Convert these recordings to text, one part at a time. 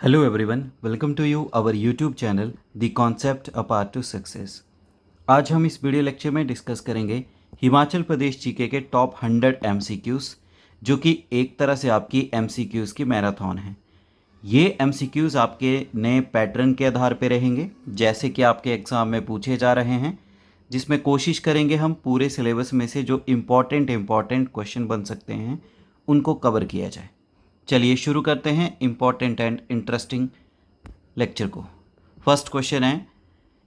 Hello everyone, welcome to you our YouTube channel The Concept A Path to Success। आज हम इस video lecture में discuss करेंगे Himachal Pradesh GK के टॉप 100 MCQs, जो कि एक तरह से आपकी MCQs की मैराथन है। ये MCQs आपके नए पैटर्न के आधार पर रहेंगे, जैसे कि आपके एग्ज़ाम में पूछे जा रहे हैं, जिसमें कोशिश करेंगे हम पूरे सिलेबस में से जो इम्पॉर्टेंट क्वेश्चन बन सकते हैं उनको कवर किया जाए। चलिए शुरू करते हैं इम्पॉर्टेंट एंड इंटरेस्टिंग लेक्चर को। फर्स्ट क्वेश्चन है,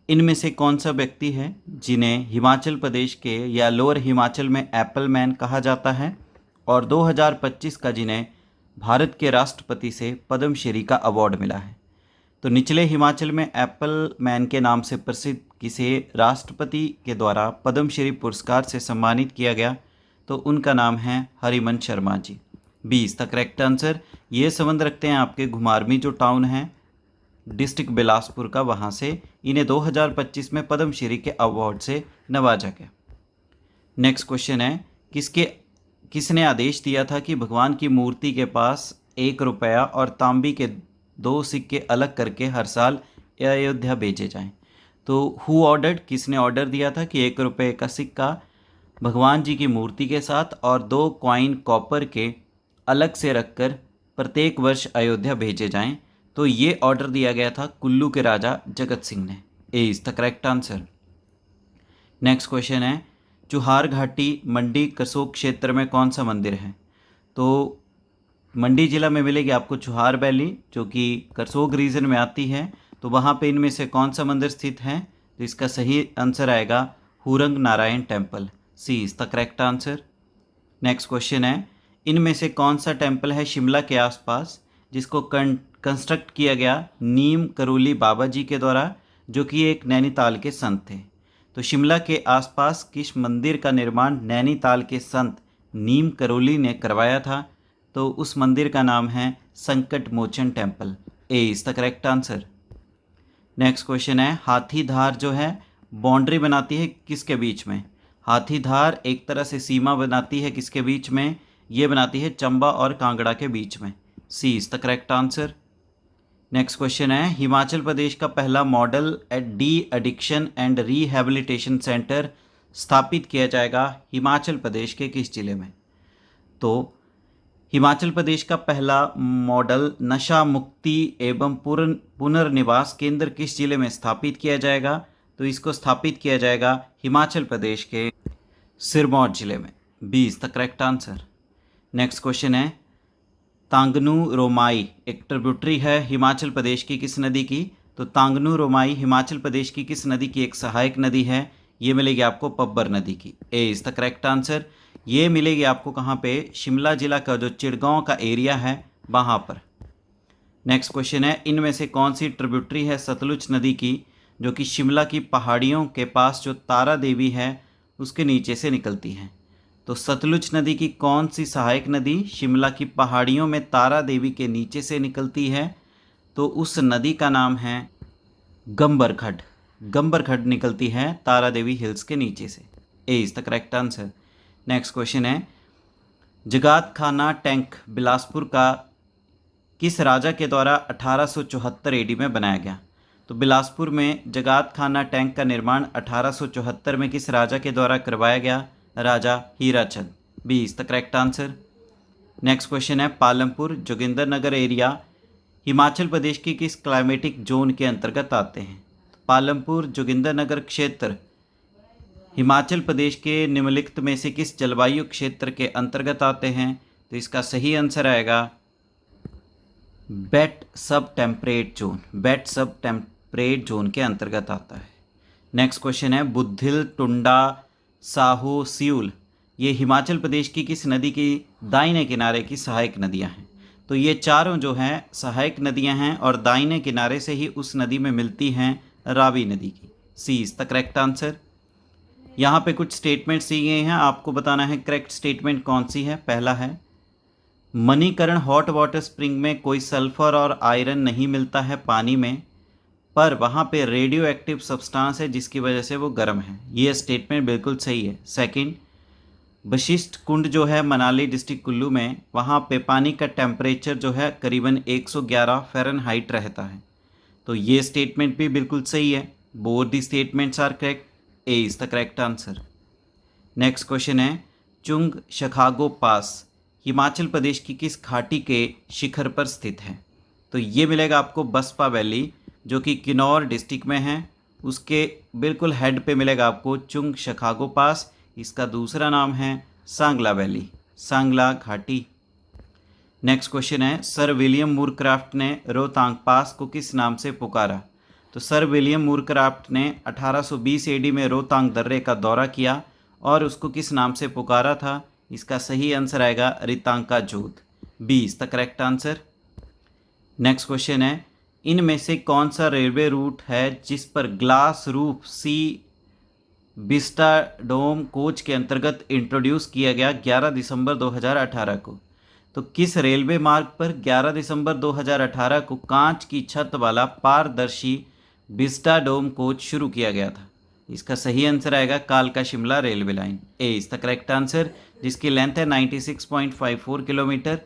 इनमें से कौन सा व्यक्ति है जिन्हें हिमाचल प्रदेश के या लोअर हिमाचल में एप्पल मैन कहा जाता है और 2025 का जिन्हें भारत के राष्ट्रपति से पद्मश्री का अवार्ड मिला है। तो निचले हिमाचल में एप्पल मैन के नाम से प्रसिद्ध किसे राष्ट्रपति के द्वारा पद्मश्री पुरस्कार से सम्मानित किया गया, तो उनका नाम है Harivansh Sharma ji. 20 the correct answer. ये संबंध रखते हैं आपके घुमारवीं जो टाउन है डिस्ट्रिक्ट बिलासपुर का, वहाँ से इन्हें 2025 में पद्मश्री के अवार्ड से नवाजा गया। नेक्स्ट क्वेश्चन है, किसने आदेश दिया था कि भगवान की मूर्ति के पास 1 रुपया और तांबी के 2 सिक्के अलग करके हर साल अयोध्या भेजे जाएं? तो हु ऑर्डर्ड, किसने ऑर्डर दिया था कि 1 रुपये का सिक्का भगवान जी की मूर्ति के साथ और 2 कॉइन कॉपर के अलग से रखकर प्रत्येक वर्ष अयोध्या भेजे जाएं? तो ये ऑर्डर दिया गया था कुल्लू के राजा जगत सिंह ने। ए is the correct answer. Next question है, चुहार घाटी मंडी करसोग क्षेत्र में कौन सा मंदिर है? तो मंडी जिला में मिलेगी आपको चुहार वैली, जो कि करसोग रीजन में आती है। तो वहाँ पे इनमें से कौन सा मंदिर स्थित है? तो इसका सही आंसर आएगा Hurang Narayan temple. C is the correct answer. Next question है, इनमें से कौन सा टेम्पल है शिमला के आसपास जिसको कंस्ट्रक्ट किया गया नीम करोली बाबा जी के द्वारा, जो कि एक नैनीताल के संत थे? तो शिमला के आसपास किस मंदिर का निर्माण नैनीताल के संत नीम करोली ने करवाया था? तो उस मंदिर का नाम है Sankat Mochan temple. A is the correct answer. Next question है, हाथीधार जो है बाउंड्री बनाती है किसके बीच में? हाथीधार एक तरह से सीमा बनाती है किसके बीच में? ये बनाती है चंबा और कांगड़ा के बीच में। C is the correct answer. Next question है, हिमाचल प्रदेश का पहला model de addiction and rehabilitation centre स्थापित किया जाएगा हिमाचल प्रदेश के किस जिले में? तो हिमाचल प्रदेश का पहला मॉडल नशा मुक्ति एवं पुनर्निवास केंद्र किस जिले में स्थापित किया जाएगा? तो इसको स्थापित किया जाएगा हिमाचल प्रदेश के सिरमौर जिले में। B is the correct answer. Next question है, तांगनू रोमाई एक ट्रिब्यूटरी है हिमाचल प्रदेश की किस नदी की? तो तांगनू रोमाई हिमाचल प्रदेश की किस नदी की एक सहायक नदी है? ये मिलेगी आपको पब्बर नदी की। ए इज़ द करेक्ट आंसर। ये मिलेगी आपको कहाँ पे? शिमला जिला का जो चिड़गांव का एरिया है वहाँ पर। नेक्स्ट क्वेश्चन है, इनमें से कौन सी ट्रिब्यूटरी है सतलुज नदी की जो कि शिमला की पहाड़ियों के पास जो तारा देवी है उसके नीचे से निकलती है? तो सतलुज नदी की कौन सी सहायक नदी शिमला की पहाड़ियों में तारा देवी के नीचे से निकलती है? तो उस नदी का नाम है गंबर खड्ड। गंबर खड्ड निकलती है तारा देवी हिल्स के नीचे से। ए is the correct answer. Next question है, जगात खाना टैंक बिलासपुर का किस राजा के द्वारा 1874 एडी में बनाया गया? तो बिलासपुर में जगात खाना टैंक का निर्माण 1874 में किस राजा के द्वारा करवाया गया? Raja Hirachand. B is the correct answer. Next question है, पालमपुर जोगिंदरनगर एरिया हिमाचल प्रदेश की किस क्लाइमेटिक जोन के अंतर्गत आते हैं? पालमपुर जोगिंदरनगर क्षेत्र हिमाचल प्रदेश के निम्नलिखित में से किस जलवायु क्षेत्र के अंतर्गत आते हैं? तो इसका सही आंसर आएगा बेट सब टेम्परेट जोन। बेट सब टेम्परेट जोन के अंतर्गत आता है। नेक्स्ट क्वेश्चन है, बुद्धिल टुंडा साहो सियूल ये हिमाचल प्रदेश की किस नदी की दाहिने किनारे की सहायक नदियां हैं? तो ये चारों जो हैं सहायक नदियां हैं और दाहिने किनारे से ही उस नदी में मिलती हैं रावी नदी की। सी इज़ द करेक्ट आंसर। यहाँ पे कुछ स्टेटमेंट्स दिए गए हैं, आपको बताना है करेक्ट स्टेटमेंट कौन सी है। पहला है, मणिकर्ण हॉट वाटर स्प्रिंग में कोई सल्फर और आयरन नहीं मिलता है पानी में, पर वहाँ पे रेडियो एक्टिव सब्सटेंस है जिसकी वजह से वो गर्म है। ये स्टेटमेंट बिल्कुल सही है। सेकंड, वशिष्ठ कुंड जो है मनाली डिस्ट्रिक्ट कुल्लू में, वहाँ पे पानी का टेम्परेचर जो है करीबन 111 फ़ारेनहाइट रहता है। तो ये स्टेटमेंट भी बिल्कुल सही है। Both the statements are correct. A is the correct answer. Next question है, चुंग शखागो पास हिमाचल प्रदेश की किस घाटी के शिखर पर स्थित है? तो ये मिलेगा आपको बसपा वैली, जो कि किन्नौर डिस्ट्रिक्ट में है। उसके बिल्कुल हेड पे मिलेगा आपको चुंग शखागो पास। इसका दूसरा नाम है सांगला वैली, सांगला घाटी। नेक्स्ट क्वेश्चन है, सर विलियम मूरक्राफ्ट ने रोहतांग पास को किस नाम से पुकारा? तो सर विलियम मूरक्राफ्ट ने 1820 एडी में रोहतांग दर्रे का दौरा किया और उसको किस नाम से पुकारा था? इसका सही आंसर आएगा Ritanka Jot. B is the correct answer. Next question है, इनमें से कौन सा रेलवे रूट है जिस पर ग्लास रूफ सी विस्टाडोम कोच के अंतर्गत इंट्रोड्यूस किया गया 11 दिसंबर 2018 को? तो किस रेलवे मार्ग पर 11 दिसंबर 2018 को कांच की छत वाला पारदर्शी विस्टाडोम कोच शुरू किया गया था? इसका सही आंसर आएगा कालका Shimla railway line. A is the correct answer, जिसकी लेंथ है 96.54 किलोमीटर।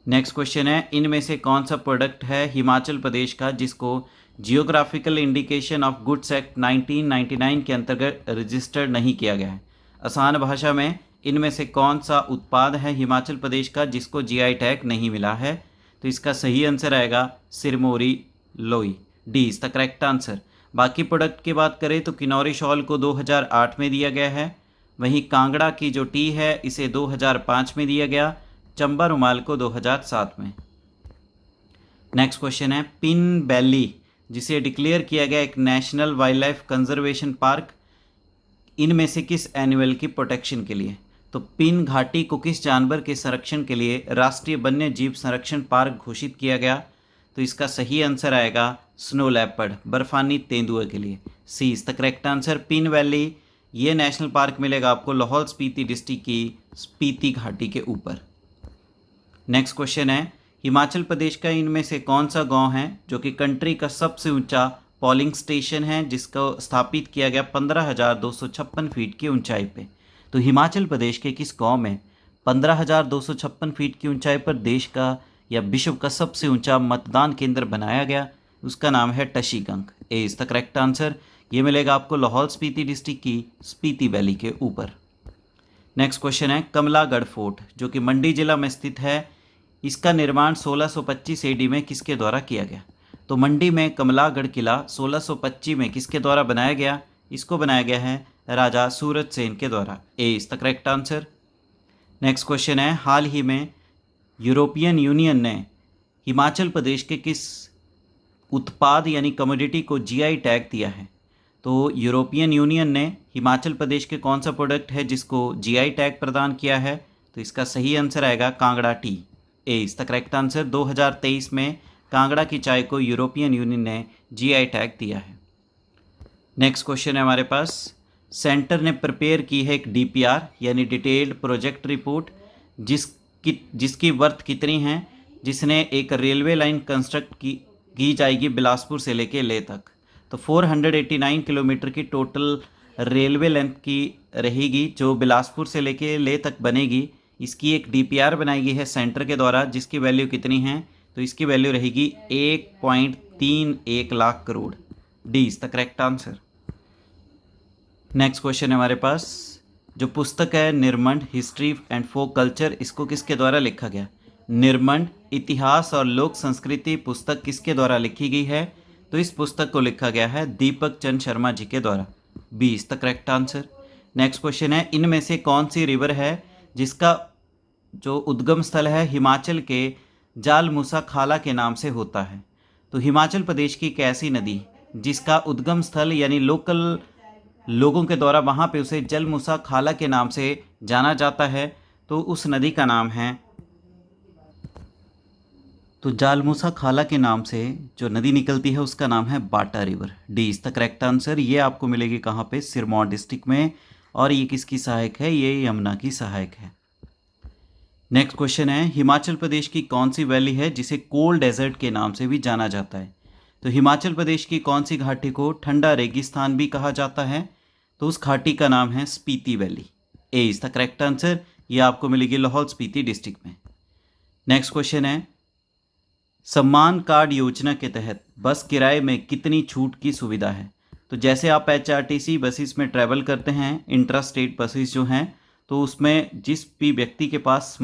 नेक्स्ट क्वेश्चन है, इनमें से कौन सा प्रोडक्ट है हिमाचल प्रदेश का जिसको geographical indication of goods act 1999 के अंतर्गत रजिस्टर्ड नहीं किया गया है? आसान भाषा में, इनमें से कौन सा उत्पाद है हिमाचल प्रदेश का जिसको जीआई टैग नहीं मिला है? तो इसका सही आंसर आएगा सिरमौरी लोई। D is the correct answer. बाकी प्रोडक्ट की बात करें तो किन्नौरी शॉल को 2008 में दिया गया है, वहीं कांगड़ा की जो टी है इसे 2005 में दिया गया, चंबा रुमाल को 2007 में। नेक्स्ट क्वेश्चन है, पिन वैली जिसे डिक्लेयर किया गया एक national wild life conservation park, इनमें से किस एनिमल की प्रोटेक्शन के लिए? तो पिन घाटी को किस जानवर के संरक्षण के लिए राष्ट्रीय वन्य जीव संरक्षण पार्क घोषित किया गया? तो इसका सही आंसर आएगा स्नो लेपर्ड, बर्फानी तेंदुआ के लिए। C is the correct answer. Pin valley ये नेशनल पार्क मिलेगा आपको लाहौल स्पीति डिस्ट्रिक्ट की स्पीति घाटी के ऊपर। नेक्स्ट क्वेश्चन है, हिमाचल प्रदेश का इनमें से कौन सा गांव है जो कि कंट्री का सबसे ऊंचा पोलिंग स्टेशन है जिसको स्थापित किया गया 15,256 फीट की ऊंचाई पे? तो हिमाचल प्रदेश के किस गांव में 15,256 फीट की ऊंचाई पर देश का या विश्व का सबसे ऊंचा मतदान केंद्र बनाया गया? उसका नाम है टशीगंग। ए इज द करेक्ट आंसर। ये मिलेगा आपको लाहौल स्पीति डिस्ट्रिक्ट की स्पीति वैली के ऊपर। नेक्स्ट क्वेश्चन है, कमलागढ़ फोर्ट जो कि मंडी जिला में स्थित है, इसका निर्माण 1625 एडी में किसके द्वारा किया गया? तो मंडी में कमलागढ़ किला 1625 में किसके द्वारा बनाया गया? इसको बनाया गया है राजा सूरज सेन के द्वारा। A is the correct answer. Next question है, हाल ही में यूरोपियन यूनियन ने हिमाचल प्रदेश के किस उत्पाद यानी कमोडिटी को जीआई टैग दिया है? तो यूरोपियन यूनियन ने हिमाचल प्रदेश के कौन सा प्रोडक्ट है जिसको जीआई टैग प्रदान किया है? तो इसका सही आंसर आएगा Kangra T. A is the correct answer. 2023 में कांगड़ा की चाय को यूरोपियन यूनियन ने जीआई टैग दिया है। नेक्स्ट क्वेश्चन है हमारे पास, सेंटर ने प्रिपेयर की है एक डीपीआर यानी डिटेल्ड प्रोजेक्ट रिपोर्ट जिसकी वर्थ कितनी है, जिसने एक रेलवे लाइन कंस्ट्रक्ट की जाएगी बिलासपुर से लेके लेह तक। तो 489 किलोमीटर की टोटल रेलवे लेंथ की रहेगी जो बिलासपुर से लेके लेह तक बनेगी। इसकी एक डीपीआर बनाई गई है सेंटर के द्वारा जिसकी वैल्यू कितनी है? तो इसकी वैल्यू रहेगी 1.31 lakh crore. D is the correct answer. Next question है हमारे पास, जो पुस्तक है Nirmand history and folk culture, इसको किसके द्वारा लिखा गया? निर्मंड इतिहास और लोक संस्कृति पुस्तक किसके द्वारा लिखी गई है? तो इस पुस्तक को लिखा गया है दीपक चंद शर्मा जी के द्वारा। B is the correct answer. Next question है, इनमें से कौन सी रिवर है जिसका जो उद्गम स्थल है हिमाचल के जालमूसा खाला के नाम से होता है? तो हिमाचल प्रदेश की एक ऐसी नदी जिसका उद्गम स्थल यानी लोकल लोगों के द्वारा वहाँ पे उसे जलमूसा खाला के नाम से जाना जाता है, तो उस नदी का नाम है, तो जालमूसा खाला के नाम से जो नदी निकलती है उसका नाम है Bata river. D is the correct answer. ये आपको मिलेगी कहाँ पे? सिरमौर डिस्ट्रिक्ट में। और ये किसकी सहायक है? ये यमुना की सहायक है। नेक्स्ट क्वेश्चन है, हिमाचल प्रदेश की कौन सी वैली है जिसे कोल्ड डेजर्ट के नाम से भी जाना जाता है? तो हिमाचल प्रदेश की कौन सी घाटी को ठंडा रेगिस्तान भी कहा जाता है? तो उस घाटी का नाम है Spiti valley. A is the correct answer. ये आपको मिलेगी लाहौल स्पीति डिस्ट्रिक्ट में। नेक्स्ट क्वेश्चन है, सम्मान कार्ड योजना के तहत बस किराए में कितनी छूट की सुविधा है? तो जैसे आप HRTC बसेस में ट्रैवल करते हैं, इंट्रा स्टेट बसेस जो हैं, तो उसमें जिस भी व्यक्ति के पास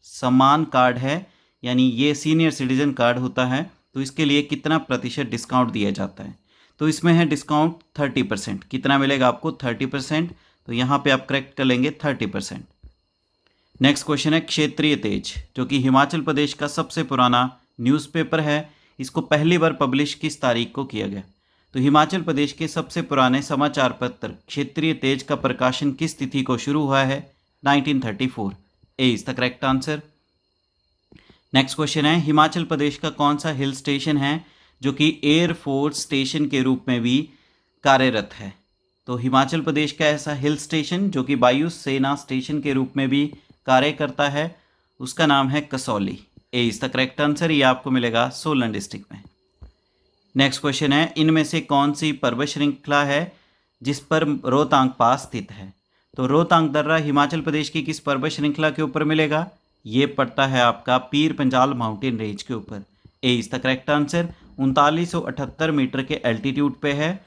सम्मान कार्ड है, यानी ये सीनियर सिटीजन कार्ड होता है, तो इसके लिए कितना प्रतिशत डिस्काउंट दिया जाता है? तो इसमें है डिस्काउंट 30%। कितना मिलेगा आपको? 30%। तो यहाँ पे आप करेक्ट कर लेंगे 30%। नेक्स्ट क्वेश्चन है, क्षेत्रीय तेज जो कि हिमाचल प्रदेश का सबसे पुराना न्यूज़पेपर है, इसको पहली बार पब्लिश किस तारीख को किया गया? तो हिमाचल प्रदेश के सबसे पुराने समाचार पत्र क्षेत्रीय तेज का प्रकाशन किस तिथि को शुरू हुआ है? 1934। A is the correct answer. Next question है, हिमाचल प्रदेश का कौन सा हिल स्टेशन है जो कि एयरफोर्स स्टेशन के रूप में भी कार्यरत है? तो हिमाचल प्रदेश का ऐसा हिल स्टेशन जो कि वायु सेना स्टेशन के रूप में भी कार्य करता है, उसका नाम है कसौली। ए इज द करेक्ट आंसर। ये आपको मिलेगा सोलन डिस्ट्रिक्ट में। नेक्स्ट क्वेश्चन है, इनमें से कौन सी पर्वत श्रृंखला है जिस पर रोहतांग पास स्थित है? तो रोहतांग दर्रा हिमाचल प्रदेश की किस पर्वत श्रृंखला के ऊपर मिलेगा? ये पड़ता है आपका पीर पंजाल माउंटेन रेंज के ऊपर। A is the correct answer. 3978 metre के एल्टीट्यूड पे है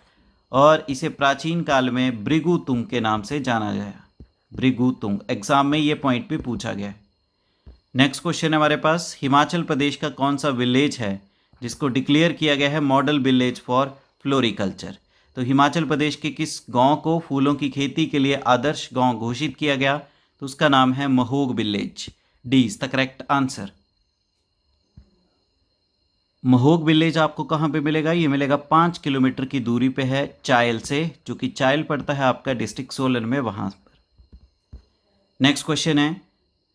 और इसे प्राचीन काल में भृगु तुंग के नाम से जाना गया। भृगु तुंग, एग्जाम में ये पॉइंट भी पूछा गया है। नेक्स्ट क्वेश्चन है हमारे पास, हिमाचल प्रदेश का कौन सा विलेज है जिसको डिक्लेयर किया गया है मॉडल विलेज फॉर फ्लोरिकल्चर? तो हिमाचल प्रदेश के किस गांव को फूलों की खेती के लिए आदर्श गांव घोषित किया गया? तो उसका नाम है Mahog village. D is the correct answer. Mahog village आपको कहाँ पे मिलेगा? ये मिलेगा 5 किलोमीटर की दूरी पे है चायल से, जो कि चायल पड़ता है आपका डिस्ट्रिक्ट सोलन में, वहाँ पर। नेक्स्ट क्वेश्चन है,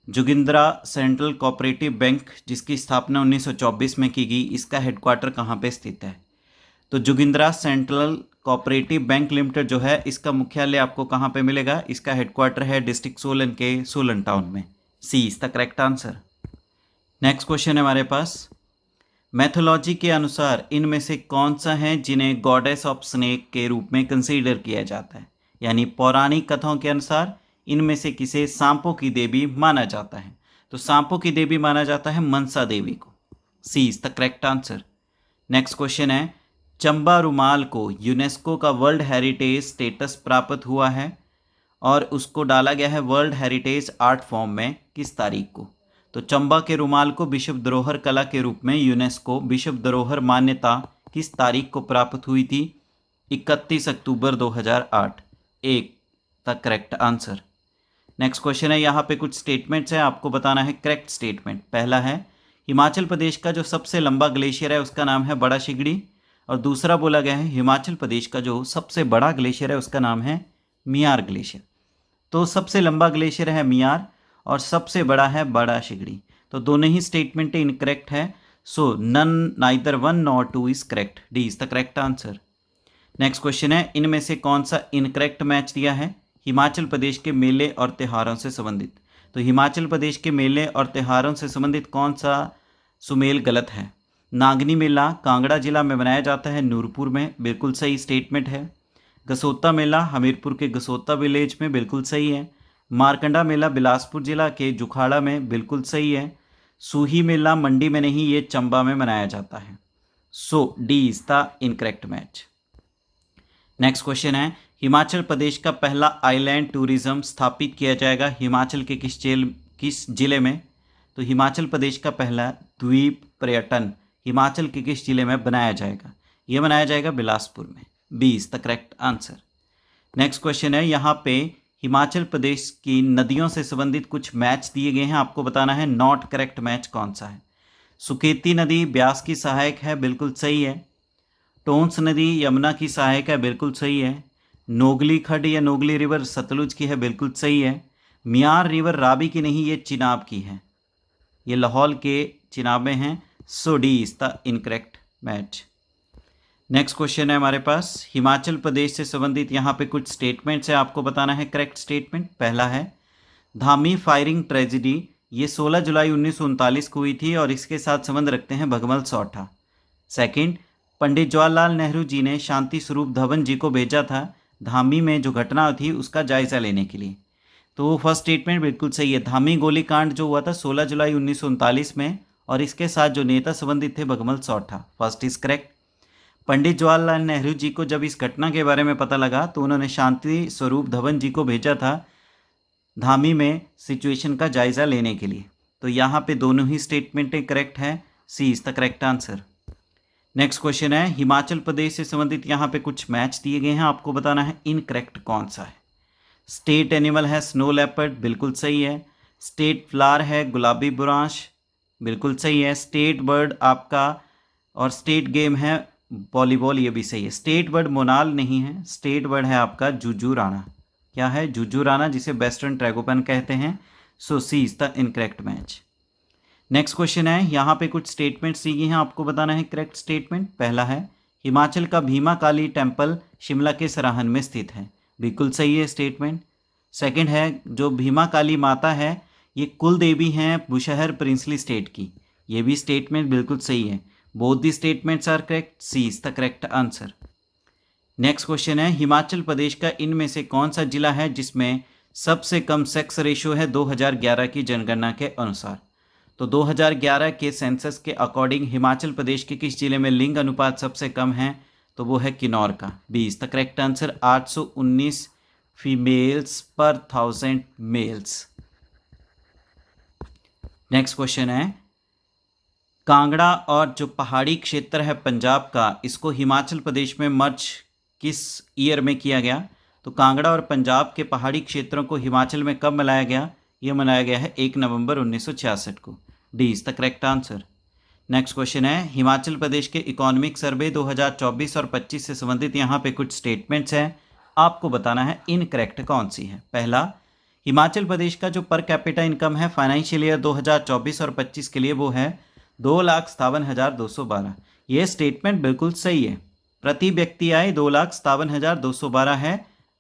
जोगिंद्रा सेंट्रल कोऑपरेटिव बैंक जिसकी स्थापना 1924 में की गई, इसका हेडक्वार्टर कहाँ पे स्थित है? तो Jogindra central cooperative bank limited जो है, इसका मुख्यालय आपको कहाँ पे मिलेगा? इसका हेडक्वार्टर है डिस्ट्रिक्ट सोलन के सोलन टाउन में। C is the correct answer. Next question है हमारे पास, मैथोलॉजी के अनुसार इनमें से कौन सा है जिन्हें गॉडेस ऑफ स्नेक के रूप में कंसीडर किया जाता है? यानी पौराणिक कथाओं के अनुसार इनमें से किसे सांपों की देवी माना जाता है? तो सांपों की देवी माना जाता है मनसा देवी को। C is the correct answer. Next question है, चंबा रुमाल को यूनेस्को का वर्ल्ड हेरिटेज स्टेटस प्राप्त हुआ है और उसको डाला गया है वर्ल्ड हेरिटेज आर्ट फॉर्म में किस तारीख को? तो चंबा के रुमाल को विश्व धरोहर कला के रूप में यूनेस्को विश्व धरोहर मान्यता किस तारीख को प्राप्त हुई थी? 31 अक्टूबर 2008। एक the correct answer. Next question है, यहाँ पे कुछ स्टेटमेंट्स हैं, आपको बताना है करेक्ट स्टेटमेंट। पहला है, हिमाचल प्रदेश का जो सबसे लंबा ग्लेशियर है उसका नाम है बड़ा शिगड़ी, और दूसरा बोला गया है हिमाचल प्रदेश का जो सबसे बड़ा ग्लेशियर है उसका नाम है मियार ग्लेशियर। तो सबसे लंबा ग्लेशियर है मियार और सबसे बड़ा है बड़ा शिगड़ी। तो दोनों ही स्टेटमेंट इनकरेक्ट है, so none neither 1 nor 2 is correct. D is the correct answer. Next question है, इनमें से कौन सा इनकरेक्ट मैच दिया है हिमाचल प्रदेश के मेले और त्योहारों से संबंधित? तो हिमाचल प्रदेश के मेले और त्योहारों से संबंधित कौन सा सुमेल गलत है? नागनी मेला कांगड़ा जिला में मनाया जाता है नूरपुर में, बिल्कुल सही स्टेटमेंट है। गसोता मेला हमीरपुर के गसोता विलेज में, बिल्कुल सही है। मारकंडा मेला बिलासपुर जिला के जुखाड़ा में, बिल्कुल सही है। सूही मेला मंडी में नहीं, ये चंबा में मनाया जाता है। So D is the incorrect match. Next question है, हिमाचल प्रदेश का पहला आइलैंड टूरिज्म स्थापित किया जाएगा हिमाचल के किस जिले में? तो हिमाचल प्रदेश का पहला द्वीप पर्यटन हिमाचल के किस जिले में बनाया जाएगा? यह बनाया जाएगा बिलासपुर में। B is the correct answer. Next question है, यहाँ पे हिमाचल प्रदेश की नदियों से संबंधित कुछ मैच दिए गए हैं, आपको बताना है नॉट करेक्ट मैच कौन सा है। सुकेती नदी ब्यास की सहायक है, बिल्कुल सही है। टोंस नदी यमुना की सहायक है, बिल्कुल सही है। नोगली खड्ड या नोगली रिवर सतलुज की है, बिल्कुल सही है। मियार रिवर रावी की नहीं, ये चिनाब की है, ये लाहौल के चिनाब में हैं। So D is the incorrect match. Next question है हमारे पास, हिमाचल प्रदेश से संबंधित यहाँ पे कुछ स्टेटमेंट्स है, आपको बताना है करेक्ट स्टेटमेंट। पहला है, धामी फायरिंग ट्रेजिडी ये 16 जुलाई 1939 को हुई थी और इसके साथ संबंध रखते हैं भगमल सौठा। सेकंड, पंडित जवाहरलाल नेहरू जी ने शांति स्वरूप धवन जी को भेजा था धामी में जो घटना थी उसका जायजा लेने के लिए। तो फर्स्ट स्टेटमेंट बिल्कुल सही है। धामी गोलीकांड जो हुआ था 16 जुलाई 1939 में, और इसके साथ जो नेता संबंधित थे भगमल सौठा, first is correct. Pandit Jawaharlal Nehru ji को जब इस घटना के बारे में पता लगा तो उन्होंने शांति स्वरूप धवन जी को भेजा था धामी में सिचुएशन का जायजा लेने के लिए। तो यहाँ पे दोनों ही स्टेटमेंटें करेक्ट है, C is the correct answer. Next question है, हिमाचल प्रदेश से संबंधित यहाँ पे कुछ मैच दिए गए हैं, आपको बताना है इनकरेक्ट कौन सा है। स्टेट एनिमल है स्नो लेपर्ड, बिल्कुल सही है। स्टेट फ्लावर है गुलाबी बुरांश, बिल्कुल सही है। स्टेट बर्ड आपका और स्टेट गेम है वॉलीबॉल, ये भी सही है। स्टेट बर्ड मोनाल नहीं है, स्टेट बर्ड है आपका जुजू राणा। क्या है? जुजू राणा, जिसे वेस्टर्न ट्रैगोपन कहते हैं। So C is the incorrect match. Next question है, यहाँ पे कुछ स्टेटमेंट्स दी गई हैं, आपको बताना है करेक्ट स्टेटमेंट। पहला है, हिमाचल का भीमा काली टेम्पल शिमला के सराहन में स्थित है, बिल्कुल सही है स्टेटमेंट। सेकंड है, जो भीमा काली माता है ये कुल देवी हैं बुशहर प्रिंसली स्टेट की, ये भी स्टेटमेंट बिल्कुल सही है। Both the statements are correct, C is the correct answer. Next question है, हिमाचल प्रदेश का इनमें से कौन सा जिला है जिसमें सबसे कम सेक्स रेशियो है 2011 की जनगणना के अनुसार। तो 2011 के सेंसस के अकॉर्डिंग हिमाचल प्रदेश के किस जिले में लिंग अनुपात सबसे कम है? तो वो है किन्नौर का, B is the correct answer. 819 females पर 1000 मेल्स। नेक्स्ट क्वेश्चन है, कांगड़ा और जो पहाड़ी क्षेत्र है पंजाब का, इसको हिमाचल प्रदेश में मर्ज किस ईयर में किया गया? तो कांगड़ा और पंजाब के पहाड़ी क्षेत्रों को हिमाचल में कब मनाया गया? ये मनाया गया है 1 नवंबर 1966 को, D is the correct answer. Next question है, हिमाचल प्रदेश के इकोनॉमिक सर्वे 2024 और 25 से संबंधित यहाँ पे कुछ स्टेटमेंट्स हैं, आपको बताना है इनकरेक्ट कौन सी है। पहला, हिमाचल प्रदेश का जो पर कैपिटा इनकम है फाइनेंशियल ईयर 2024 और 25 के लिए वो है 2,57,212। ये स्टेटमेंट बिल्कुल सही है। प्रति व्यक्ति आय 2,57,212 है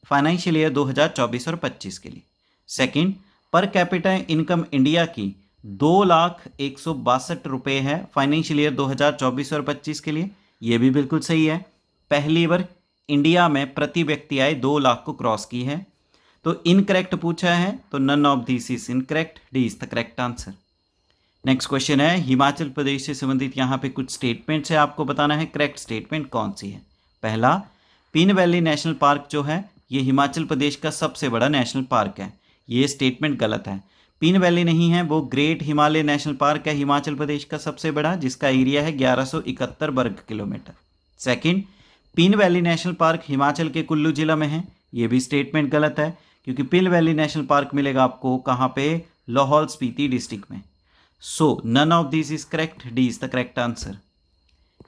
फाइनेंशियल ईयर 2024 और 25 के लिए। Second, per capita income India की 2,01,62 रुपये है फाइनेंशियल ईयर 2024 और 25 के लिए, ये भी बिल्कुल सही है। पहली बार इंडिया में प्रति व्यक्ति आय 2 लाख को क्रॉस की है। तो इनकरेक्ट पूछा है, तो none of this is incorrect, D is the correct answer. Next question है, हिमाचल प्रदेश से संबंधित यहाँ पे कुछ स्टेटमेंट्स है, आपको बताना है करेक्ट स्टेटमेंट कौन सी है। पहला, पीन वैली नेशनल पार्क जो है ये हिमाचल प्रदेश का सबसे बड़ा नेशनल पार्क है, ये स्टेटमेंट गलत है। पीन वैली नहीं है, वो ग्रेट हिमालय नेशनल पार्क है हिमाचल प्रदेश का सबसे बड़ा, जिसका एरिया है 1171 वर्ग किलोमीटर। सेकंड, पीन वैली नेशनल पार्क हिमाचल के कुल्लू जिला में है, ये भी स्टेटमेंट गलत है, क्योंकि पीन वैली नेशनल पार्क मिलेगा आपको कहाँ पे? लाहौल स्पीति डिस्ट्रिक्ट में। So none of this is correct, D is the correct answer.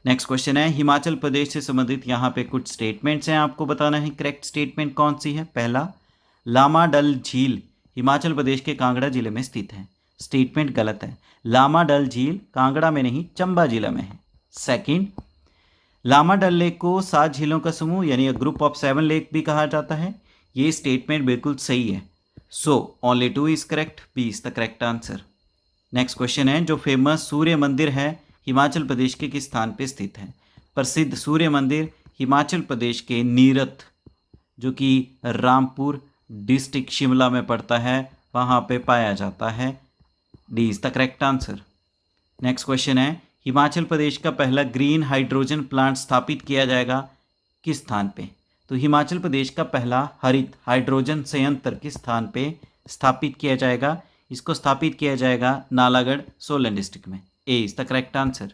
Next question है, हिमाचल प्रदेश से संबंधित यहाँ पे कुछ स्टेटमेंट्स हैं, आपको बताना है करेक्ट स्टेटमेंट कौन सी है। पहला, लामा डल झील हिमाचल प्रदेश के कांगड़ा जिले में स्थित है, स्टेटमेंट गलत है। लामा डल झील कांगड़ा में नहीं चंबा जिला में है। सेकंड, लामा डल लेक को 7 झीलों का समूह यानी ग्रुप ऑफ 7 लेक भी कहा जाता है, ये स्टेटमेंट बिल्कुल सही है। So only 2 is correct, B is the correct answer. Next question है, जो फेमस सूर्य मंदिर है हिमाचल प्रदेश के किस स्थान पे स्थित है? प्रसिद्ध सूर्य मंदिर हिमाचल प्रदेश के नीरथ, जो कि रामपुर डिस्ट्रिक्ट शिमला में पड़ता है, वहाँ पे पाया जाता है, D is the correct answer. Next question है, हिमाचल प्रदेश का पहला ग्रीन हाइड्रोजन प्लांट स्थापित किया जाएगा किस स्थान पे? तो हिमाचल प्रदेश का पहला हरित हाइड्रोजन संयंत्र किस स्थान पे स्थापित किया जाएगा? इसको स्थापित किया जाएगा नालागढ़ सोलन डिस्ट्रिक्ट में, A is the correct answer.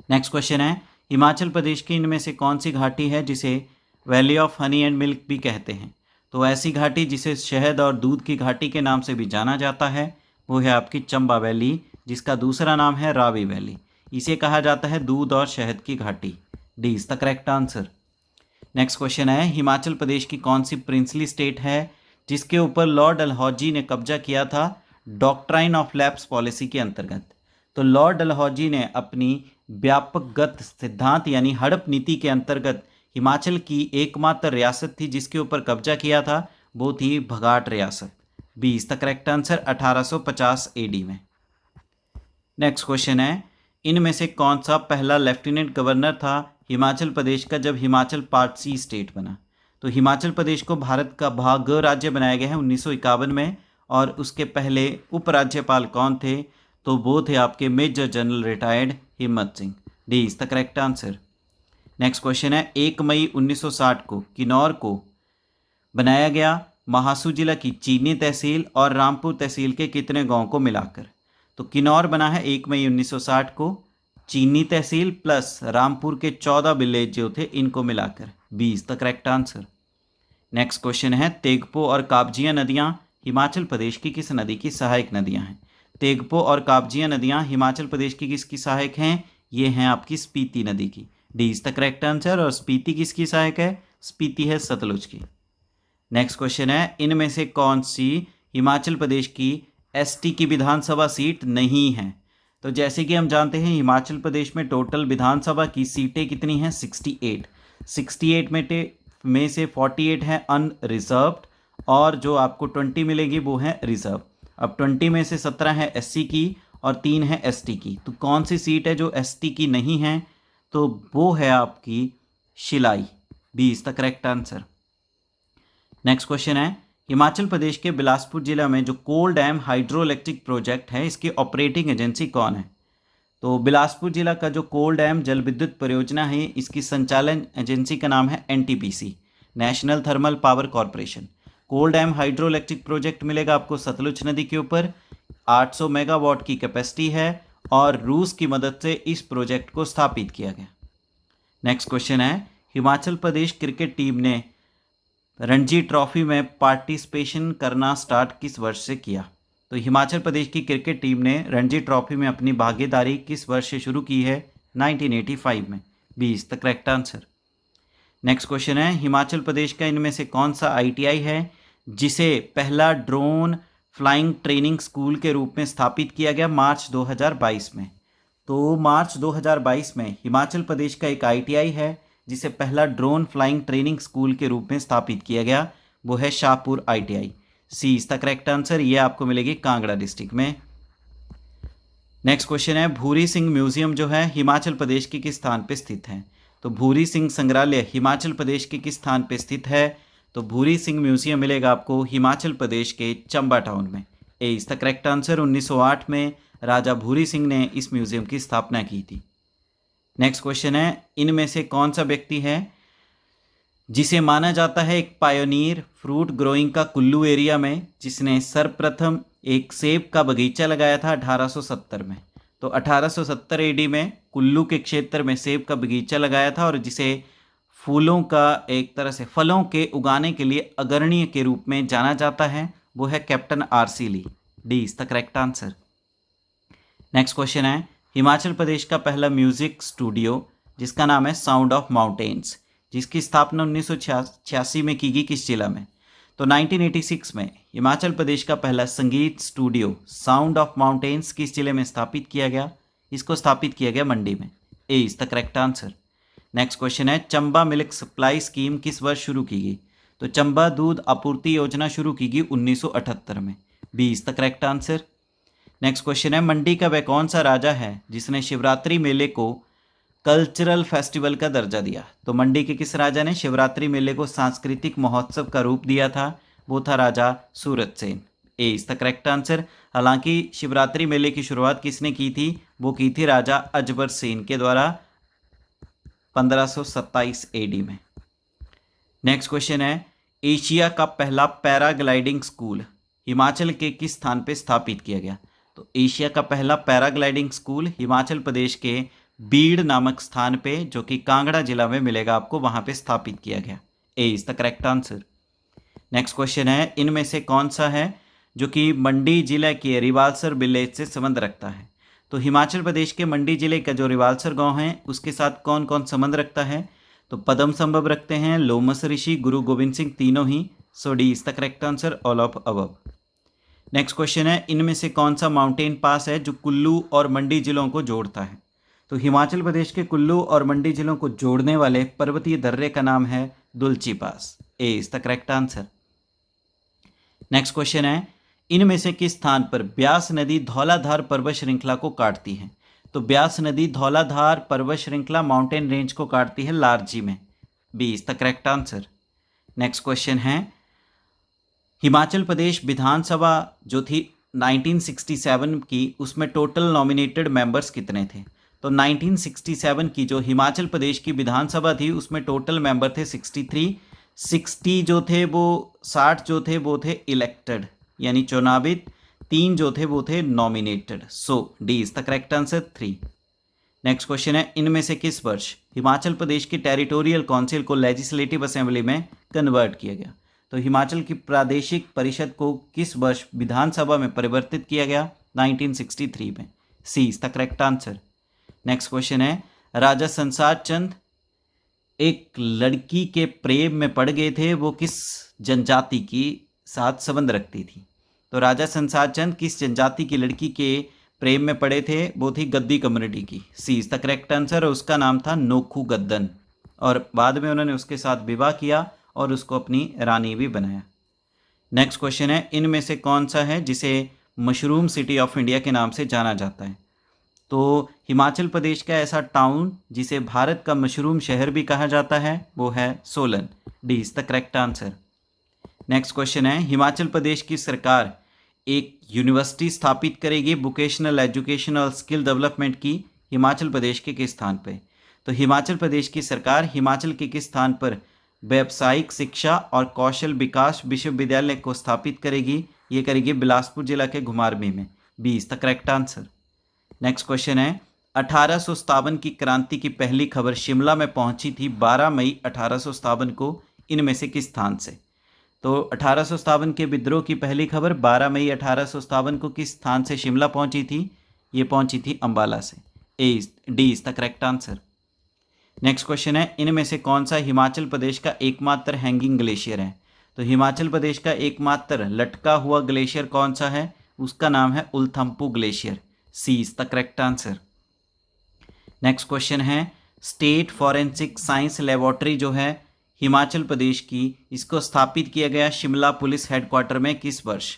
Next question है, हिमाचल प्रदेश की इनमें से कौन सी घाटी है जिसे valley of honey and milk भी कहते हैं? तो ऐसी घाटी जिसे शहद और दूध की घाटी के नाम से भी जाना जाता है वो है आपकी चंबा वैली, जिसका दूसरा नाम है रावी वैली। इसे कहा जाता है दूध और शहद की घाटी, D is the correct answer. Next question है, हिमाचल प्रदेश की कौन सी प्रिंसली स्टेट है जिसके ऊपर लॉर्ड डलहौजी ने कब्जा किया था डॉक्ट्राइन ऑफ लैप्स पॉलिसी के अंतर्गत? तो लॉर्ड डलहौजी ने अपनी व्यापकगत सिद्धांत यानी हड़प नीति के अंतर्गत हिमाचल की एकमात्र रियासत थी जिसके ऊपर कब्जा किया था, वो थी भगाट रियासत, B is the correct answer, 1850 AD में। नेक्स्ट क्वेश्चन है, इनमें से कौन सा पहला लेफ्टिनेंट गवर्नर था हिमाचल प्रदेश का जब हिमाचल पार्ट सी स्टेट बना? तो हिमाचल प्रदेश को भारत का भाग राज्य बनाया गया है 1951 में, और उसके पहले उपराज्यपाल कौन थे? तो वो थे आपके मेजर जनरल रिटायर्ड हिम्मत Singh. D is the correct answer. Next question है, 1 मई 1960 को किन्नौर को बनाया गया महासू जिला की चीनी तहसील और रामपुर तहसील के कितने गांव को मिलाकर? तो किन्नौर बना है 1 मई 1960 को चीनी तहसील प्लस रामपुर के 14 विलेज जो थे इनको मिलाकर। B is the correct answer. Next question है, तेगपो और कापजिया नदियां हिमाचल प्रदेश की किस नदी की सहायक नदियां हैं? तेगपो और कापजिया नदियां हिमाचल प्रदेश की किसकी सहायक हैं? ये हैं आपकी स्पीति नदी की। D is the correct answer. और स्पीति किसकी सहायक है? स्पीति है सतलुज की। नेक्स्ट क्वेश्चन है, इनमें से कौन सी हिमाचल प्रदेश की एसटी की विधानसभा सीट नहीं है? तो जैसे कि हम जानते हैं हिमाचल प्रदेश में टोटल विधानसभा की सीटें कितनी हैं? 68। 68 में से 48 हैं अनरिजर्व्ड, और जो आपको 20 मिलेगी वो है रिजर्व। अब 20 में से 17 है एससी की और 3 है एसटी की। तो कौन सी सीट है जो एसटी की नहीं है? तो वो है आपकी Shillai. B is the correct answer. Next question है, हिमाचल प्रदेश के बिलासपुर जिला में जो Kol dam hydro electric project है इसकी ऑपरेटिंग एजेंसी कौन है? तो बिलासपुर जिला का जो कोल डैम जल विद्युत परियोजना है इसकी संचालन एजेंसी का नाम है NTPC, national thermal power corporation. Kol dam hydro electric project मिलेगा आपको सतलुज नदी के ऊपर, 800 मेगावाट की कैपेसिटी है और रूस की मदद से इस प्रोजेक्ट को स्थापित किया गया। नेक्स्ट क्वेश्चन है, हिमाचल प्रदेश क्रिकेट टीम ने रणजी ट्रॉफी में पार्टिसिपेशन करना स्टार्ट किस वर्ष से किया? तो हिमाचल प्रदेश की क्रिकेट टीम ने रणजी ट्रॉफी में अपनी भागीदारी किस वर्ष से शुरू की है? 1985 में। B is the correct answer. Next question है, हिमाचल प्रदेश का इनमें से कौन सा आईटीआई है जिसे पहला ड्रोन फ्लाइंग ट्रेनिंग स्कूल के रूप में स्थापित किया गया मार्च 2022 में? तो मार्च 2022 में हिमाचल प्रदेश का एक आईटीआई है जिसे पहला ड्रोन फ्लाइंग ट्रेनिंग स्कूल के रूप में स्थापित किया गया, वो है Shahpur ITI. C is the correct answer. ये आपको मिलेगी कांगड़ा डिस्ट्रिक्ट में। नेक्स्ट क्वेश्चन है, भूरी सिंह म्यूजियम जो है हिमाचल प्रदेश के किस स्थान पे स्थित है? तो भूरी सिंह संग्रहालय हिमाचल प्रदेश के किस स्थान पे स्थित है? तो भूरी सिंह म्यूजियम मिलेगा आपको हिमाचल प्रदेश के चंबा टाउन में। A is the correct answer. 1908 में राजा भूरी सिंह ने इस म्यूजियम की स्थापना की थी। नेक्स्ट क्वेश्चन है, इनमें से कौन सा व्यक्ति है जिसे माना जाता है एक पायोनियर फ्रूट ग्रोइंग का कुल्लू एरिया में, जिसने सर्वप्रथम एक सेब का बगीचा लगाया था 1870 में? तो 1870 एडी में कुल्लू के क्षेत्र में सेब का बगीचा लगाया था और जिसे फूलों का एक तरह से फलों के उगाने के लिए अग्रणीय के रूप में जाना जाता है, वो है captain R C Lee. D is the correct answer. Next question है, हिमाचल प्रदेश का पहला म्यूजिक स्टूडियो जिसका नाम है साउंड ऑफ माउंटेन्स, जिसकी स्थापना 1986 में की गई किस जिला में? तो 1986 में हिमाचल प्रदेश का पहला संगीत स्टूडियो साउंड ऑफ माउंटेन्स किस जिले में स्थापित किया गया? इसको स्थापित किया गया मंडी में। A is the correct answer. Next question है, चंबा मिल्क सप्लाई स्कीम किस वर्ष शुरू की गई? तो चंबा दूध आपूर्ति योजना शुरू की गई 1978 में। B is the correct answer. Next question है, मंडी का वह कौन सा राजा है जिसने शिवरात्रि मेले को कल्चरल फेस्टिवल का दर्जा दिया? तो मंडी के किस राजा ने शिवरात्रि मेले को सांस्कृतिक महोत्सव का रूप दिया था? वो था राजा सूरत सेन। ए इज द करेक्ट आंसर। हालांकि शिवरात्रि मेले की शुरुआत किसने की थी? वो की थी राजा अजबर सेन के द्वारा 1527 एडी में। नेक्स्ट क्वेश्चन है, एशिया का पहला पैराग्लाइडिंग स्कूल हिमाचल के किस स्थान पे स्थापित किया गया? तो एशिया का पहला पैराग्लाइडिंग स्कूल हिमाचल प्रदेश के बीड़ नामक स्थान पे, जो कि कांगड़ा जिला में मिलेगा आपको, वहां पे स्थापित किया गया। A is the correct answer. Next question है, इनमें से कौन सा है जो कि मंडी जिले के रिवालसर विलेज से संबंध रखता है? तो हिमाचल प्रदेश के मंडी जिले का जो रिवालसर गांव है उसके साथ कौन कौन संबंध रखता है? तो पद्म संभव रखते हैं, लोमस ऋषि, गुरु गोविंद सिंह, तीनों ही। So D is the correct answer, all of above. Next question है, इनमें से कौन सा माउंटेन पास है जो कुल्लू और मंडी जिलों को जोड़ता है? तो हिमाचल प्रदेश के कुल्लू और मंडी जिलों को जोड़ने वाले पर्वतीय दर्रे का नाम है Dulchi pass. A is the correct answer. Next question है, इनमें से किस स्थान पर ब्यास नदी धौलाधार पर्वत श्रृंखला को काटती है? तो ब्यास नदी धौलाधार पर्वत श्रृंखला माउंटेन रेंज को काटती है लारजी में। B is the correct answer. Next question है, हिमाचल प्रदेश विधानसभा जो थी 1967 की, उसमें टोटल नॉमिनेटेड मेंबर्स कितने थे? तो 1967 की जो हिमाचल प्रदेश की विधानसभा थी उसमें टोटल मेंबर थे 63। 60 जो थे वो 60 जो थे वो थे इलेक्टेड यानी चुनावित, 3 जो थे वो थे nominated. So D is the correct answer 3। Next question है, इनमें से किस वर्ष हिमाचल प्रदेश की टेरिटोरियल काउंसिल को लेजिस्लेटिव असेंबली में कन्वर्ट किया गया? तो हिमाचल की प्रादेशिक परिषद को किस वर्ष विधानसभा में परिवर्तित किया गया? 1963 में। C is the correct answer. Next question है, राजा संसार चंद एक लड़की के प्रेम में पड़ गए थे, वो किस जनजाति की साथ संबंध रखती थी? तो राजा संसार चंद किस जनजाति की लड़की के प्रेम में पड़े थे? वो थी गद्दी कम्युनिटी की। सी इज द करेक्ट आंसर। और उसका नाम था नोखू गद्दन, और बाद में उन्होंने उसके साथ विवाह किया और उसको अपनी रानी भी बनाया। नेक्स्ट क्वेश्चन है, इनमें से कौन सा है जिसे मशरूम सिटी ऑफ इंडिया के नाम से जाना जाता है? तो हिमाचल प्रदेश का ऐसा टाउन जिसे भारत का मशरूम शहर भी कहा जाता है वो है Solan. D is the correct answer. Next question है, हिमाचल प्रदेश की सरकार एक यूनिवर्सिटी स्थापित करेगी वोकेशनल एजुकेशन और स्किल डेवलपमेंट की, हिमाचल प्रदेश के किस स्थान पे? तो हिमाचल प्रदेश की सरकार हिमाचल के किस स्थान पर व्यावसायिक शिक्षा और कौशल विकास विश्वविद्यालय को स्थापित करेगी? ये करेगी बिलासपुर जिला के घुमारवीं में। B is the correct answer. Next question है, 1857 की क्रांति की पहली खबर शिमला में पहुंची थी 12 मई 1857 को, इनमें से किस स्थान से? तो 1857 के विद्रोह की पहली खबर 12 मई 1857 को किस स्थान से शिमला पहुंची थी? ये पहुंची थी अंबाला से। D is the correct answer. Next question है, इनमें से कौन सा हिमाचल प्रदेश का एकमात्र हैंगिंग ग्लेशियर है? तो हिमाचल प्रदेश का एकमात्र लटका हुआ ग्लेशियर कौन सा है? उसका नाम है Ulthampu glacier. C is the correct answer. Next question है, स्टेट फॉरेंसिक साइंस लेबोरेटरी जो है हिमाचल प्रदेश की, इसको स्थापित किया गया शिमला पुलिस हेडक्वार्टर में किस वर्ष?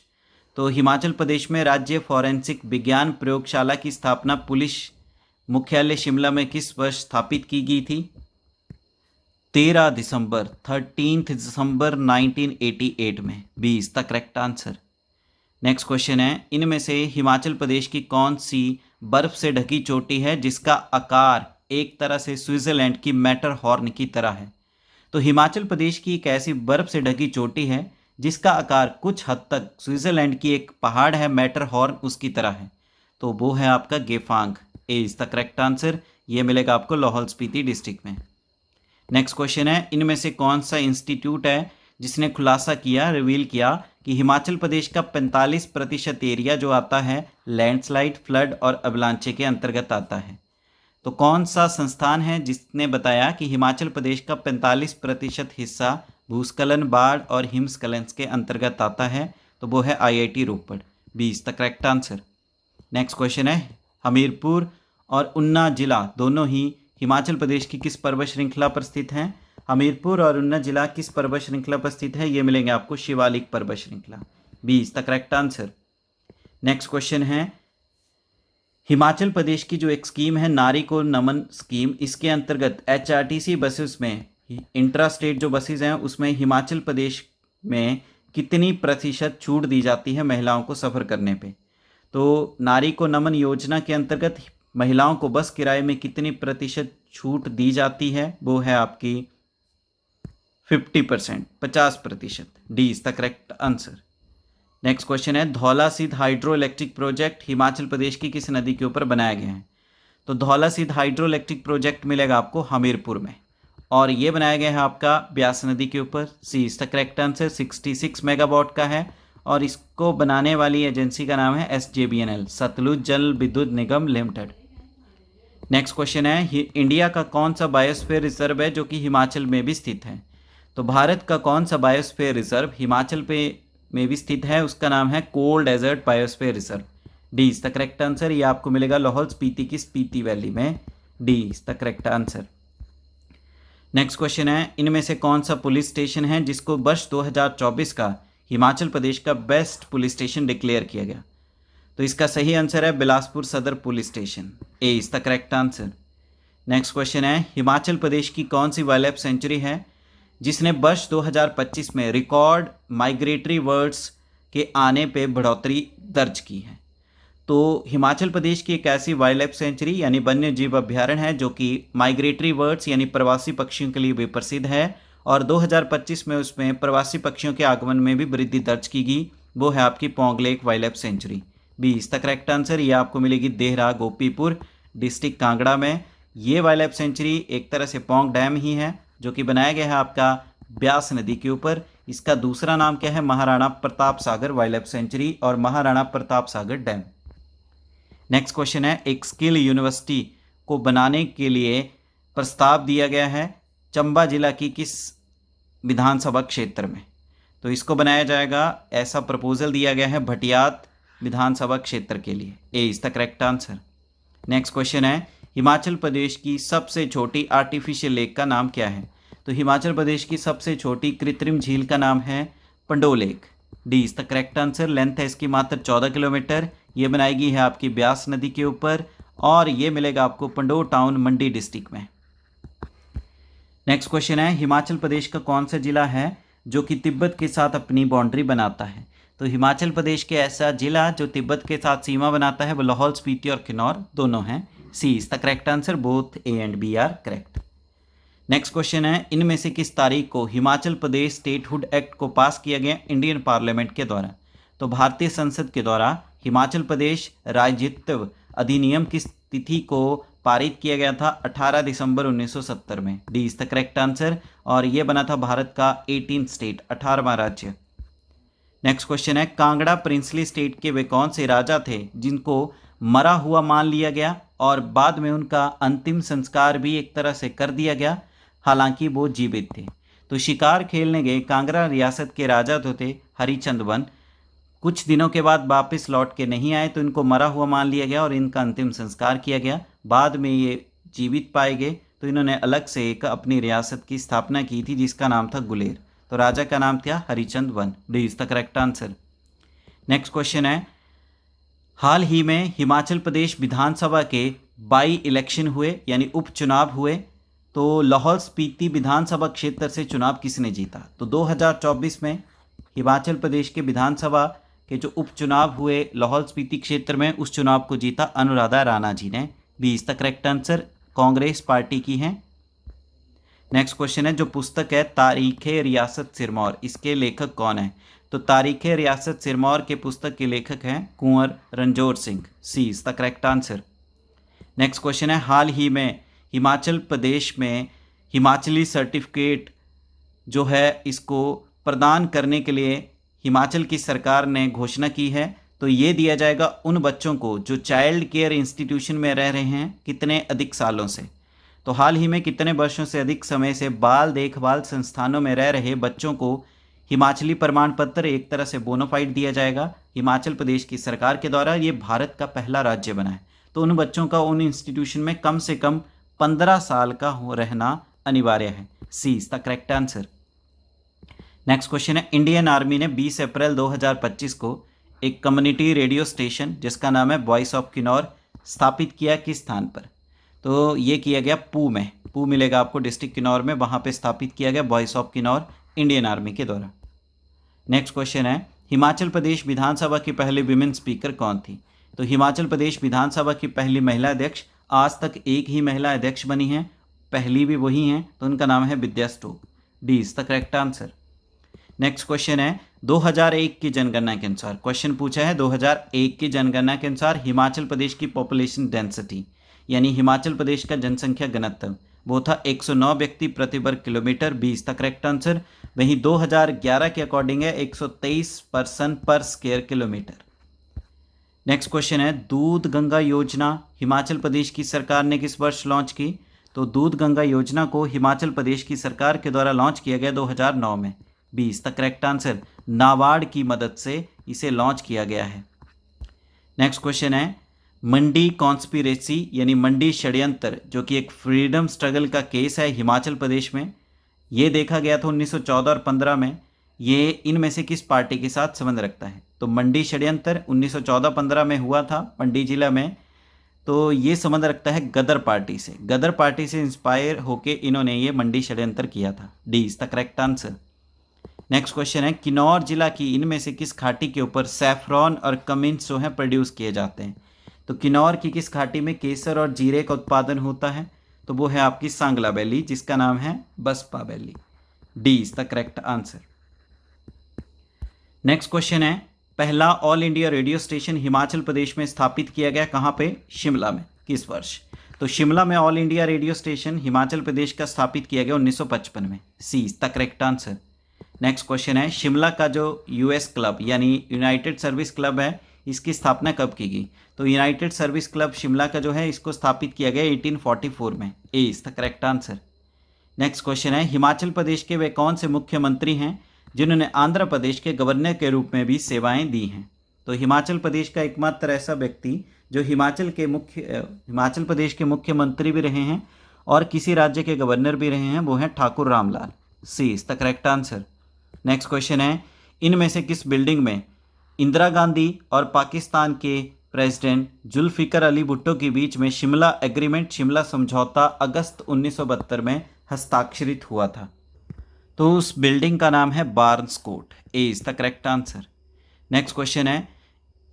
तो हिमाचल प्रदेश में राज्य फॉरेंसिक विज्ञान प्रयोगशाला की स्थापना पुलिस मुख्यालय शिमला में किस वर्ष स्थापित की गई थी? 13 दिसंबर 1988 में। B is the correct answer. Next question है, इनमें से हिमाचल प्रदेश की कौन सी बर्फ से ढकी चोटी है जिसका आकार एक तरह से स्विट्जरलैंड की मैटरहॉर्न की तरह है? तो हिमाचल प्रदेश की एक ऐसी बर्फ से ढकी चोटी है जिसका आकार कुछ हद तक स्विट्जरलैंड की एक पहाड़ है मैटरहॉर्न उसकी तरह है, तो वो है आपका गेफांग। ए इज द करेक्ट आंसर। ये मिलेगा आपको लाहौल स्पीति डिस्ट्रिक्ट में। नेक्स्ट क्वेश्चन है, इनमें से कौन सा इंस्टीट्यूट है जिसने खुलासा किया, रिवील किया कि हिमाचल प्रदेश का 45% एरिया जो आता है लैंडस्लाइड, फ्लड और अवलांचे के अंतर्गत आता है? तो कौन सा संस्थान है जिसने बताया कि हिमाचल प्रदेश का 45% हिस्सा भूस्खलन, बाढ़ और हिमस्खलन के अंतर्गत आता है? तो वो है IIT Ropar. B is the correct answer. Next question है, हमीरपुर और उन्ना जिला दोनों ही हिमाचल प्रदेश की किस पर्वत श्रृंखला पर स्थित हैं? हमीरपुर और उन्ना जिला किस पर्वत श्रृंखला पर स्थित है? ये मिलेंगे आपको शिवालिक पर्वत श्रृंखला। B is the correct answer. Next question है, हिमाचल प्रदेश की जो एक स्कीम है नारी को नमन स्कीम, इसके अंतर्गत HRTC बसेस में इंट्रा स्टेट जो बसेस हैं उसमें हिमाचल प्रदेश में कितनी प्रतिशत छूट दी जाती है महिलाओं को सफ़र करने पे? तो नारी को नमन योजना के अंतर्गत महिलाओं को बस किराए में कितनी प्रतिशत छूट दी जाती है? वो है आपकी 50%, 50%। D is the correct answer. Next question है, धौला सिद्ध hydro electric project Himachal Pradesh की किस नदी के ऊपर बनाया गया है? तो धौला सिद्ध हाइड्रो इलेक्ट्रिक प्रोजेक्ट मिलेगा आपको हमीरपुर में, और ये बनाया गया है आपका ब्यास नदी के ऊपर। C is the correct answer. 66 megawatt का है और इसको बनाने वाली एजेंसी का नाम है SJVNL, सतलुज जल विद्युत निगम लिमिटेड। नेक्स्ट क्वेश्चन है, इंडिया का कौन सा बायोस्फीयर रिजर्व है जो कि हिमाचल में भी स्थित है? तो भारत का कौन सा बायोस्फीयर रिजर्व हिमाचल में भी स्थित है? उसका नाम है cold desert biosphere reserve. D is the correct answer. ये आपको मिलेगा लाहौल स्पीति की स्पीति वैली में। D is the correct answer. Next question है, इनमें से कौन सा पुलिस स्टेशन है जिसको वर्ष 2024 का हिमाचल प्रदेश का बेस्ट पुलिस स्टेशन डिक्लेयर किया गया? तो इसका सही आंसर है बिलासपुर सदर police station. A is the correct answer. Next question है, हिमाचल प्रदेश की कौन सी वाइल्ड लाइफ सेंचुरी है जिसने वर्ष 2025 में रिकॉर्ड माइग्रेटरी बर्ड्स के आने पे बढ़ोतरी दर्ज की है। तो हिमाचल प्रदेश की एक ऐसी वाइल्ड लाइफ सेंचुरी यानी वन्य जीव अभ्यारण्य है जो कि माइग्रेटरी बर्ड्स यानी प्रवासी पक्षियों के लिए भी प्रसिद्ध है, और 2025 में उसमें प्रवासी पक्षियों के आगमन में भी वृद्धि दर्ज की गई। वो है आपकी Pong lake wildlife sanctuary. B इसका करेक्ट आंसर। ये आपको मिलेगी देहरा गोपीपुर डिस्ट्रिक्ट कांगड़ा में। ये वाइल्ड लाइफ सेंचुरी एक तरह से पौंग डैम ही है जो कि बनाया गया है आपका ब्यास नदी के ऊपर। इसका दूसरा नाम क्या है? Maharana Pratap Sagar wild life sanctuary और Maharana Pratap Sagar dam. Next question है, एक स्किल यूनिवर्सिटी को बनाने के लिए प्रस्ताव दिया गया है चंबा जिला की किस विधानसभा क्षेत्र में? तो इसको बनाया जाएगा, ऐसा प्रपोजल दिया गया है भटियात विधानसभा क्षेत्र के लिए। A is the correct answer. Next question है, हिमाचल प्रदेश की सबसे छोटी आर्टिफिशियल लेक का नाम क्या है? तो हिमाचल प्रदेश की सबसे छोटी कृत्रिम झील का नाम है Pandoh lake. D is the correct answer. Length है इसकी मात्र 14 किलोमीटर। ये बनाएगी है आपकी ब्यास नदी के ऊपर और ये मिलेगा आपको पंडो टाउन मंडी डिस्ट्रिक्ट में। नेक्स्ट क्वेश्चन है, हिमाचल प्रदेश का कौन सा जिला है जो कि तिब्बत के साथ अपनी बाउंड्री बनाता है? तो हिमाचल प्रदेश के ऐसा जिला जो तिब्बत के साथ सीमा बनाता है वो लाहौल स्पीति और किन्नौर दोनों हैं। C is the correct answer. Both A and B are correct. Next question है, इनमें से किस तारीख को हिमाचल प्रदेश स्टेटहुड एक्ट को पास किया गया इंडियन पार्लियामेंट के द्वारा? तो भारतीय संसद के द्वारा हिमाचल प्रदेश राज्यत्व अधिनियम की तिथि को पारित किया गया था 18 दिसंबर 1970 में। D is the correct answer. और ये बना था भारत का 18 स्टेट 18वां राज्य। नेक्स्ट क्वेश्चन है, कांगड़ा प्रिंसली स्टेट के वे कौन से राजा थे जिनको मरा हुआ मान लिया गया और बाद में उनका अंतिम संस्कार भी एक तरह से कर दिया गया, हालांकि वो जीवित थे? तो शिकार खेलने गए कांगड़ा रियासत के राजा तो थे हरिचंद वन। कुछ दिनों के बाद वापस लौट के नहीं आए तो इनको मरा हुआ मान लिया गया और इनका अंतिम संस्कार किया गया। बाद में ये जीवित पाए गए तो इन्होंने अलग से एक अपनी रियासत की स्थापना की थी जिसका नाम था गुलेर। तो राजा का नाम था Harichand one. D is the correct answer. Next question है, हाल ही में हिमाचल प्रदेश विधानसभा के बाई इलेक्शन हुए यानी उपचुनाव हुए, तो लाहौल स्पीति विधानसभा क्षेत्र से चुनाव किसने जीता? तो 2024 में हिमाचल प्रदेश के विधानसभा के जो उपचुनाव हुए लाहौल स्पीति क्षेत्र में उस चुनाव को जीता अनुराधा राणा जी ने। B is the correct answer. Congress party की हैं। नेक्स्ट क्वेश्चन है, जो पुस्तक है तारीख़े रियासत सिरमौर, इसके लेखक कौन है? तो तारीख़े रियासत सिरमौर के पुस्तक के लेखक हैं Kunwar Ranjor Singh. C is the correct answer. Next question है, हाल ही में हिमाचल प्रदेश में हिमाचली सर्टिफिकेट जो है इसको प्रदान करने के लिए हिमाचल की सरकार ने घोषणा की है। तो ये दिया जाएगा उन बच्चों को जो चाइल्ड केयर इंस्टीट्यूशन में रह रहे हैं कितने अधिक सालों से। तो हाल ही में कितने वर्षों से अधिक समय से बाल देखभाल संस्थानों में रह रहे बच्चों को हिमाचली प्रमाण पत्र एक तरह से बोनाफाइड दिया जाएगा हिमाचल प्रदेश की सरकार के द्वारा। ये भारत का पहला राज्य बना है। तो उन बच्चों का उन इंस्टीट्यूशन में कम से कम 15 साल का रहना अनिवार्य है। C is the correct answer. Next question है, इंडियन आर्मी ने 20 अप्रैल 2025 को एक कम्युनिटी रेडियो स्टेशन जिसका नाम है वॉइस ऑफ किन्नौर स्थापित किया किस स्थान पर? तो ये किया गया पू में। पू मिलेगा आपको डिस्ट्रिक्ट किन्नौर में, वहाँ पे स्थापित किया गया voice of Kinnaur Indian army के द्वारा। नेक्स्ट क्वेश्चन है, हिमाचल प्रदेश विधानसभा की पहली विमेन स्पीकर कौन थी? तो हिमाचल प्रदेश विधानसभा की पहली महिला अध्यक्ष, आज तक एक ही महिला अध्यक्ष बनी है, पहली भी वही हैं, तो उनका नाम है Vidya Stokes. D is the correct answer. Next question है, 2001 की जनगणना के अनुसार, क्वेश्चन पूछा है 2001 की जनगणना के अनुसार हिमाचल प्रदेश की पॉपुलेशन डेंसिटी यानी हिमाचल प्रदेश का जनसंख्या घनत्व वो था 109 व्यक्ति प्रति वर्ग किलोमीटर। 20 the correct answer. वहीं 2011 के अकॉर्डिंग है 123 पर्सन पर स्क्वायर किलोमीटर। नेक्स्ट क्वेश्चन है, दूध गंगा योजना हिमाचल प्रदेश की सरकार ने किस वर्ष लॉन्च की? तो दूध गंगा योजना को हिमाचल प्रदेश की सरकार के द्वारा लॉन्च किया गया 2009 में। 20 द करेक्ट आंसर। नाबार्ड की मदद से इसे लॉन्च किया गया है। नेक्स्ट क्वेश्चन है, मंडी कॉन्स्पिरेसी यानी मंडी षड्यंत्र जो कि एक फ्रीडम स्ट्रगल का केस है हिमाचल प्रदेश में, ये देखा गया था 1914 और 15 में। ये इनमें से किस पार्टी के साथ संबंध रखता है? तो मंडी षड्यंत्र 1914-15 में हुआ था मंडी जिला में, तो ये संबंध रखता है गदर पार्टी से। गदर पार्टी से इंस्पायर होके इन्होंने ये मंडी षड्यंत्र किया था। D is the correct answer. Next question है, किन्नौर जिला की इनमें से किस घाटी के ऊपर सैफरॉन और कमिंस जो है प्रोड्यूस किए जाते हैं? तो किन्नौर की किस घाटी में केसर और जीरे का उत्पादन होता है? तो वो है आपकी सांगला वैली, जिसका नाम है Baspa valley. D is the correct answer. Next question है, पहला all India radio station Himachal Pradesh में स्थापित किया गया कहाँ पे? शिमला में। किस वर्ष? तो शिमला में all India radio station Himachal Pradesh का स्थापित किया गया 1955 में। C is the correct answer. Next question है, शिमला का जो यूएस क्लब यानी यूनाइटेड सर्विस क्लब है, इसकी स्थापना कब की गई? तो यूनाइटेड सर्विस क्लब शिमला का जो है इसको स्थापित किया गया 1844 में। A is the correct answer. Next question है, हिमाचल प्रदेश के वे कौन से मुख्यमंत्री हैं जिन्होंने आंध्र प्रदेश के गवर्नर के रूप में भी सेवाएं दी हैं? तो हिमाचल प्रदेश का एकमात्र ऐसा व्यक्ति जो हिमाचल प्रदेश के मुख्यमंत्री भी रहे हैं और किसी राज्य के गवर्नर भी रहे हैं, वो हैं Thakur Ramlal. C is the correct answer. Next question है, इनमें से किस बिल्डिंग में इंदिरा गांधी और पाकिस्तान के प्रेसिडेंट जुल्फिकर अली भुट्टो के बीच में शिमला एग्रीमेंट, शिमला समझौता अगस्त 1972 में हस्ताक्षरित हुआ था? तो उस बिल्डिंग का नाम है Barnes court. A is the correct answer. Next question है,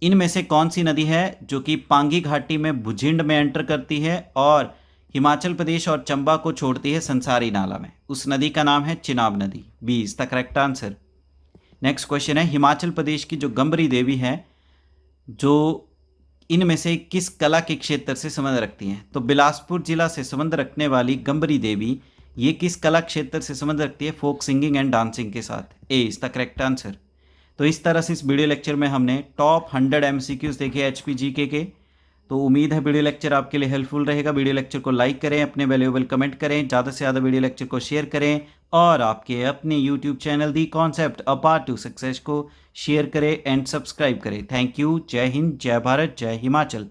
इनमें से कौन सी नदी है जो कि पांगी घाटी में भुजिंड में एंटर करती है और हिमाचल प्रदेश और चंबा को छोड़ती है संसारी नाला में? उस नदी का नाम है चिनाब नदी। B is the correct answer. Next question है, हिमाचल प्रदेश की जो गंबरी देवी है, जो इनमें से किस कला के क्षेत्र से संबंध रखती हैं? तो बिलासपुर जिला से संबंध रखने वाली गंबरी देवी ये किस कला क्षेत्र से संबंध रखती है? फोक सिंगिंग एंड डांसिंग के साथ। ए इज द करेक्ट आंसर। तो इस तरह से इस वीडियो लेक्चर में हमने टॉप 100 MCQs देखे HPGK के। तो उम्मीद है वीडियो लेक्चर आपके लिए हेल्पफुल रहेगा। वीडियो लेक्चर को लाइक करें, अपने वैल्यूएबल कमेंट करें, ज़्यादा से ज़्यादा वीडियो लेक्चर को शेयर करें और आपके अपने YouTube channel the concept a part two success को शेयर करें एंड सब्सक्राइब करें। Thank you. जय हिंद, जय भारत, जय हिमाचल।